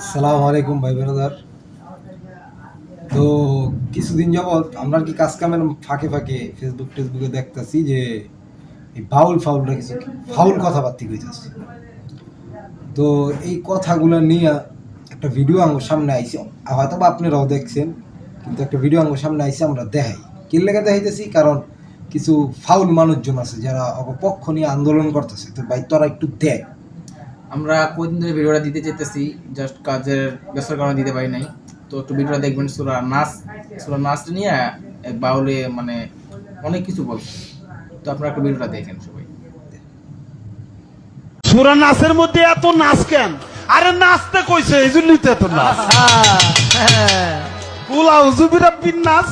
আসসালামু আলাইকুম ভাই ব্রাদার। তো কিছুদিন যাবৎ আমরা আর কি কাজ কামের ফাঁকে ফাঁকে ফেসবুকে দেখতেছি যে এই ফাউলরা কিছু ফাউল কথাবার্তি কইতাছে। তো এই কথাগুলো নিয়ে একটা ভিডিও আমার সামনে আইছে, হয়তো বা আপনারাও দেখছেন, কিন্তু একটা ভিডিও আমার সামনে আইছে, আমরা দেখাই কি লেগে দেখাইতেছি, কারণ কিছু ফাউল মানুষজন আছে যারা অপপক্ষ নিয়ে আন্দোলন করতেছে। তো ভাই তোরা একটু দেখ। আমরা কদিন ধরে ভিডিওটা দিতে চাইতেছি, জাস্ট কাজের ব্যস্ততার কারণে দিতে পারি নাই। তো একটু ভিডিওটা দেখবেন। সূরা নাস নিয়ে এক বাউলে মানে অনেক কিছু বলছে। তো আপনারা একটু ভিডিওটা দেখেন সবাই। সূরা নাসের মধ্যে এত নাচ কেন? আরে নাচতে কইছে, এই জন্যই তো এত নাচ। কুল আউযু বিরাব্বিন নাস,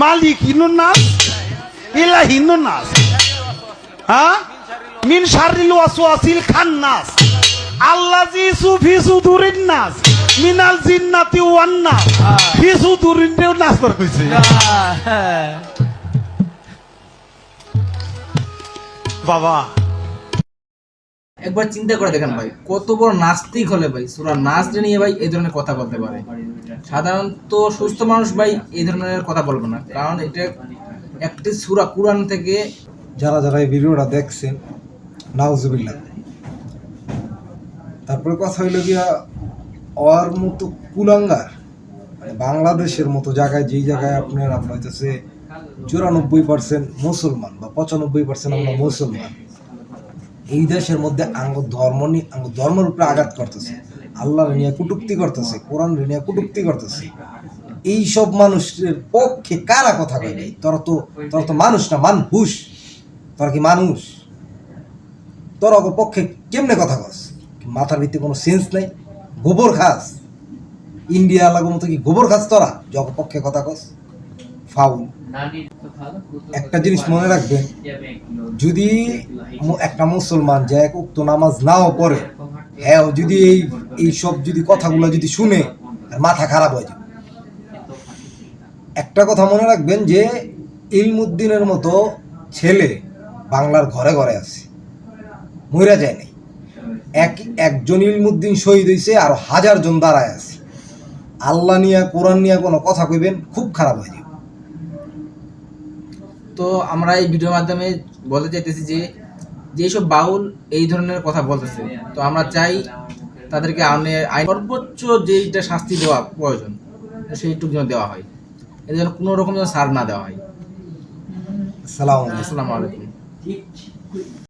মালিকিনুন নাস, ইলাহিনুন নাস, হ্যাঁ, মিন শাররিল ওয়াসওয়াসিল খান্নাস, আল্লাযী ফি সুদুরিন নাস, মিনাল জিন্নাতি ওয়ান নাস। ফি সুদুরিন দেও নাচ কর কইছে। বাবা একবার চিন্তা করে দেখেন ভাই, কত বড় নাস্তিক হলে ভাই সূরা নাস নিয়ে ভাই এই ধরনের কথা বলতে পারে। সাধারণত সুস্থ মানুষ ভাই এই ধরনের কথা বলবে না, কারণ এটা একটি সূরা কুরআন থেকে। যারা যারা এই ভিডিওটা দেখছেন, নাউজুবিল্লাহ। তারপরে কথা হইল গিয়া, ওর মতো কুলাঙ্গার মানে বাংলাদেশের মতো জায়গায়, যেই জায়গায় আপনার হইতেছে 94% মুসলমান বা 95% আমরা মুসলমান, এই দেশের মধ্যে আঙ্গ ধর্মের উপরে আঘাত করতেছে, আল্লাহর নিয়ে কটূক্তি করতেছে, কোরআন নিয়ে কটূক্তি করতেছে। এই সব মানুষের পক্ষে কারা কথা কয় ভাই? তোরা তো মানুষ না, মানহুস। তোরা কি মানুষ? তোর পক্ষে কেমনে কথা কস? মাথার ভিতরে কোনো সেন্স নাই? গোবর খাস? ইন্ডিয়া লাগো মতো কি গোবর খাস তোরা যক পক্ষে কথা কস? ফাউল। একটা জিনিস মনে রাখবেন, যদি একটা মুসলমান যে এক উক্ত নামাজ নাও পড়ে, হ্যাঁ, যদি এই সব যদি কথাগুলো যদি শুনে, মাথা খারাপ হয়ে যাবে। একটা কথা মনে রাখবেন যে ইলমুদ্দিনের মতো ছেলে বাংলার ঘরে ঘরে আছে, মইরা যায় নাই। একজন ইলমুদ্দিন শহীদ হয়েছে, আর 1000 জন দাঁড়ায় আছে। আল্লাহ নিয়ে কোরআন নিয়ে কোনো কথা কইবেন, খুব খারাপ হয়ে যাবে। তো আমরা এই ভিডিওর মাধ্যমে বলতে চাইতেছি যে যেসব বাউল এই ধরনের কথা বলতেছে, তো আমরা চাই তাদেরকে আইন সর্বোচ্চ যেইটা শাস্তি দেওয়া প্রয়োজন সেইটুকু যেন দেওয়া হয়, এর জন্য কোনো রকম যেন ছাড় না দেওয়া হয়। আসসালামু আলাইকুম। আসসালামু আলাইকুম।